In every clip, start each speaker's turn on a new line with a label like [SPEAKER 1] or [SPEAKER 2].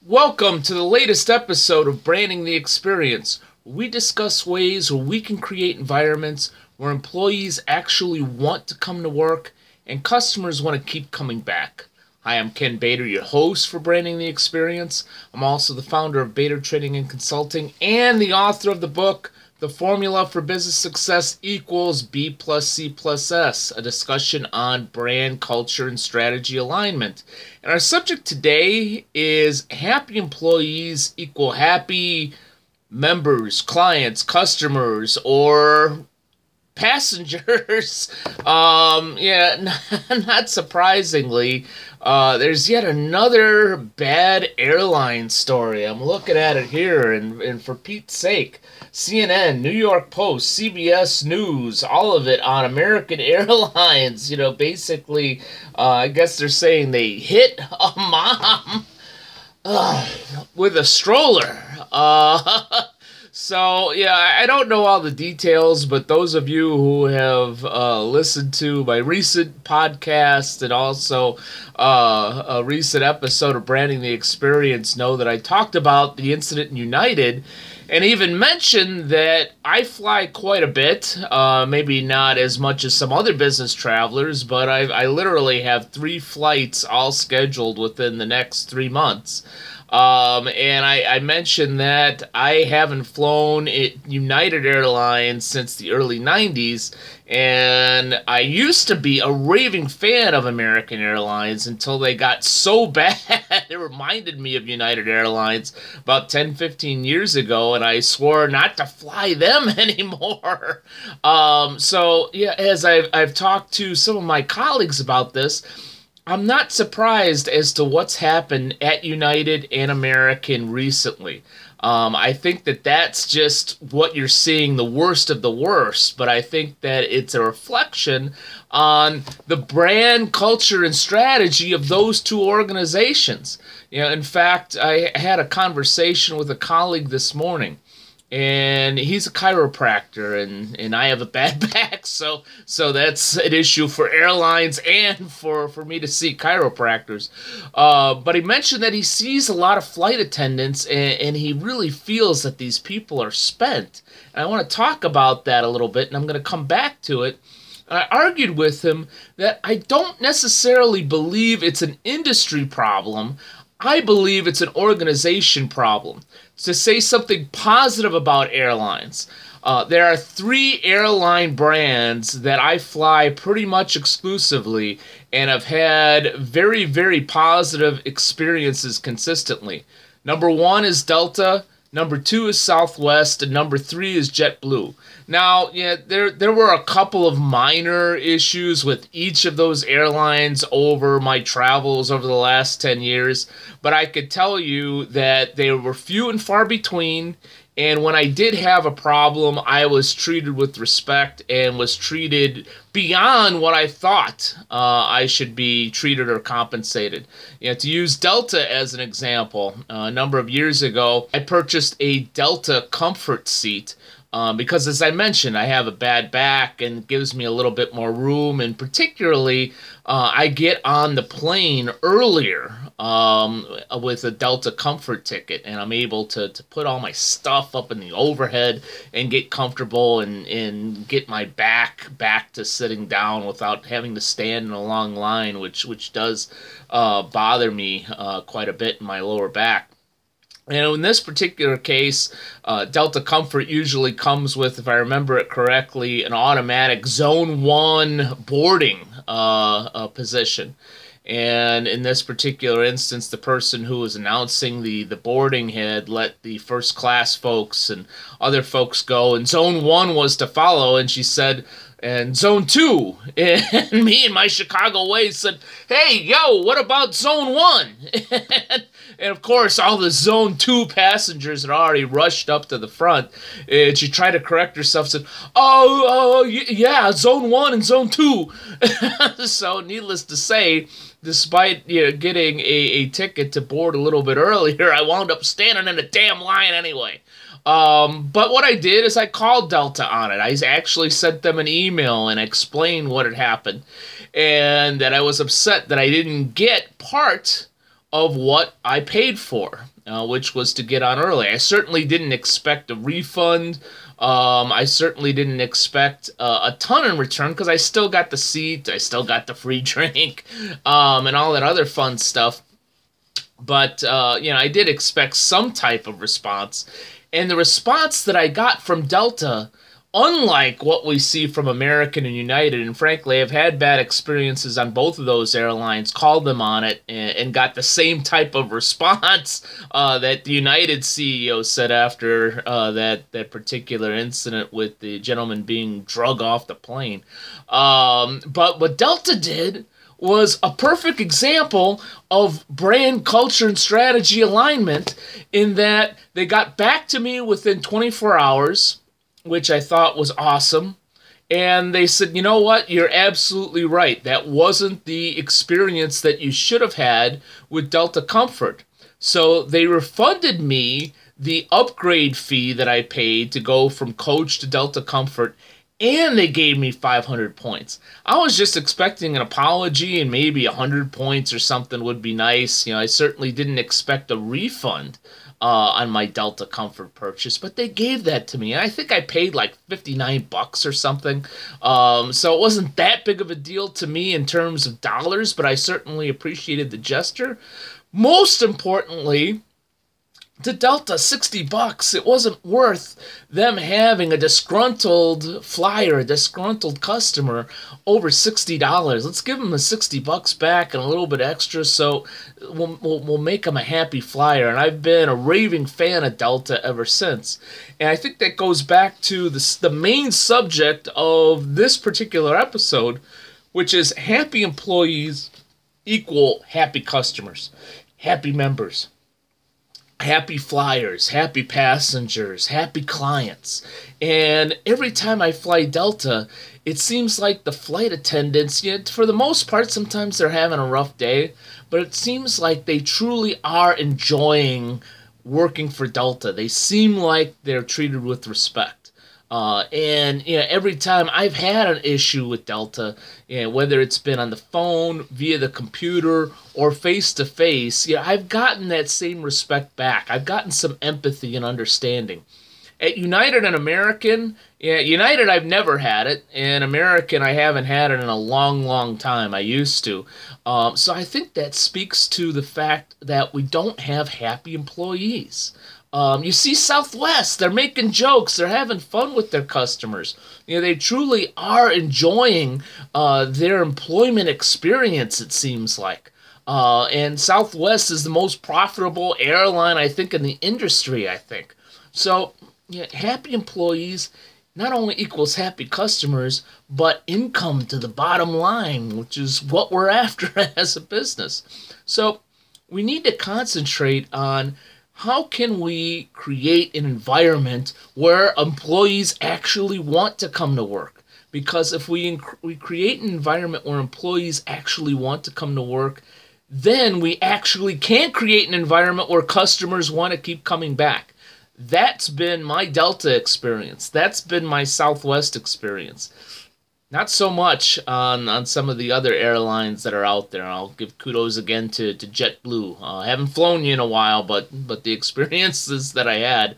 [SPEAKER 1] Welcome to the latest episode of Branding the Experience, where we discuss ways where we can create environments where employees actually want to come to work and customers want to keep coming back. Hi, I'm Ken Bader, your host for Branding the Experience. I'm also the founder of Bader Training and Consulting and the author of the book, The Formula for Business Success Equals B plus C plus S, a discussion on brand, culture, and strategy alignment. And our subject today is happy employees equal happy members, clients, customers, or passengers. Not surprisingly, there's yet another bad airline story. I'm looking at it here, and for Pete's sake, CNN, New York Post, CBS News, all of it on American Airlines. Basically, I guess they're saying they hit a mom with a stroller. So, I don't know all the details, but those of you who have listened to my recent podcast and also a recent episode of Branding the Experience know that I talked about the incident in United and even mentioned that I fly quite a bit, maybe not as much as some other business travelers, but I literally have 3 flights all scheduled within the next 3 months. And I mentioned that I haven't flown United Airlines since the early 90s, and I used to be a raving fan of American Airlines until they got so bad. It reminded me of United Airlines about 10-15 years ago, and I swore not to fly them anymore. As I've talked to some of my colleagues about this, I'm not surprised as to what's happened at United and American recently. I think that that's just what you're seeing, the worst of the worst, but I think that it's a reflection on the brand, culture, and strategy of those two organizations. In fact, I had a conversation with a colleague this morning, and he's a chiropractor, and I have a bad back, so that's an issue for airlines and for me to see chiropractors. But he mentioned that he sees a lot of flight attendants, and he really feels that these people are spent. And I want to talk about that a little bit, and I'm going to come back to it. And I argued with him that I don't necessarily believe it's an industry problem. I believe it's an organization problem. To say something positive about airlines, there are 3 airline brands that I fly pretty much exclusively and have had very, very positive experiences consistently. Number 1 is Delta, number 2 is Southwest, and number 3 is JetBlue. Now, there were a couple of minor issues with each of those airlines over my travels over the last 10 years, but I could tell you that they were few and far between, and when I did have a problem, I was treated with respect and was treated beyond what I thought I should be treated or compensated. To use Delta as an example, a number of years ago, I purchased a Delta comfort seat because, as I mentioned, I have a bad back and it gives me a little bit more room, and particularly I get on the plane earlier with a Delta comfort ticket, and I'm able to put all my stuff up in the overhead and get comfortable and get my back to sitting down without having to stand in a long line, which does bother me quite a bit in my lower back. And in this particular case, Delta Comfort usually comes with, if I remember it correctly, an automatic Zone 1 boarding position. And in this particular instance, the person who was announcing the boarding had let the first class folks and other folks go, and Zone 1 was to follow, and she said, and Zone 2, and me and my Chicago ways said, hey, yo, what about Zone 1? And of course, all the Zone 2 passengers had already rushed up to the front, and she tried to correct herself, said, yeah, Zone 1 and Zone 2. So, needless to say, despite getting a ticket to board a little bit earlier, I wound up standing in a damn line anyway. But what I did is I called Delta on it. I actually sent them an email and explained what had happened, and that I was upset that I didn't get part of what I paid for, which was to get on early. I certainly didn't expect a refund. I certainly didn't expect a ton in return because I still got the seat, I still got the free drink, and all that other fun stuff. But, I did expect some type of response. And the response that I got from Delta, unlike what we see from American and United, and frankly, I've had bad experiences on both of those airlines, called them on it, and got the same type of response that the United CEO said after that particular incident with the gentleman being drug off the plane. But what Delta did was a perfect example of brand culture and strategy alignment, in that they got back to me within 24 hours, which I thought was awesome. And they said, you know what? You're absolutely right. That wasn't the experience that you should have had with Delta Comfort. So they refunded me the upgrade fee that I paid to go from Coach to Delta Comfort, and they gave me 500 points. I was just expecting an apology and maybe 100 points or something would be nice. I certainly didn't expect a refund on my Delta Comfort purchase, but they gave that to me. And I think I paid like $59 or something. So it wasn't that big of a deal to me in terms of dollars, but I certainly appreciated the gesture. Most importantly, to Delta, $60. It wasn't worth them having a disgruntled flyer, a disgruntled customer over $60. Let's give them the $60 back and a little bit extra, so we'll make them a happy flyer. And I've been a raving fan of Delta ever since. And I think that goes back to the main subject of this particular episode, which is happy employees equal happy customers, happy members, happy flyers, happy passengers, happy clients. And every time I fly Delta, it seems like the flight attendants, for the most part, sometimes they're having a rough day, but it seems like they truly are enjoying working for Delta. They seem like they're treated with respect. And every time I've had an issue with Delta, whether it's been on the phone, via the computer, or face-to-face, I've gotten that same respect back. I've gotten some empathy and understanding. At United and American, United I've never had it, and American I haven't had it in a long, long time. I used to. So I think that speaks to the fact that we don't have happy employees. You see Southwest, they're making jokes, they're having fun with their customers. They truly are enjoying their employment experience, it seems like. And Southwest is the most profitable airline, I think, in the industry, I think. So, happy employees not only equals happy customers, but income to the bottom line, which is what we're after as a business. So, we need to concentrate on how can we create an environment where employees actually want to come to work? Because if we create an environment where employees actually want to come to work, then we actually can create an environment where customers want to keep coming back. That's been my Delta experience. That's been my Southwest experience. Not so much on some of the other airlines that are out there. I'll give kudos again to JetBlue. I haven't flown you in a while, but the experiences that I had,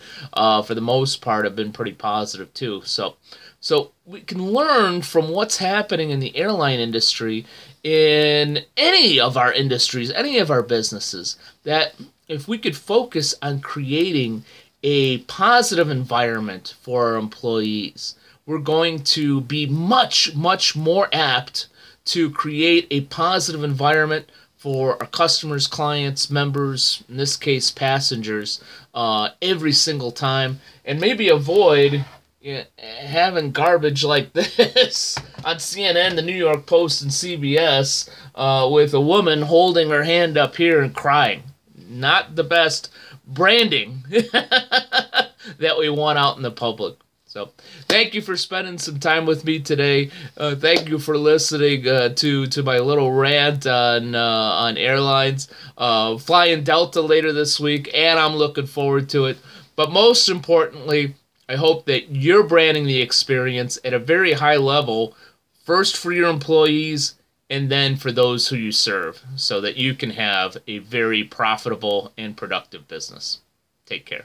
[SPEAKER 1] for the most part, have been pretty positive too. So we can learn from what's happening in the airline industry, in any of our industries, any of our businesses, that if we could focus on creating a positive environment for our employees, we're going to be much, much more apt to create a positive environment for our customers, clients, members, in this case, passengers, every single time, and maybe avoid having garbage like this on CNN, the New York Post, and CBS, with a woman holding her hand up here and crying. Not the best branding that we want out in the public. So, thank you for spending some time with me today. Thank you for listening to my little rant on airlines. Flying Delta later this week, and I'm looking forward to it. But most importantly, I hope that you're branding the experience at a very high level, first for your employees and then for those who you serve, so that you can have a very profitable and productive business. Take care.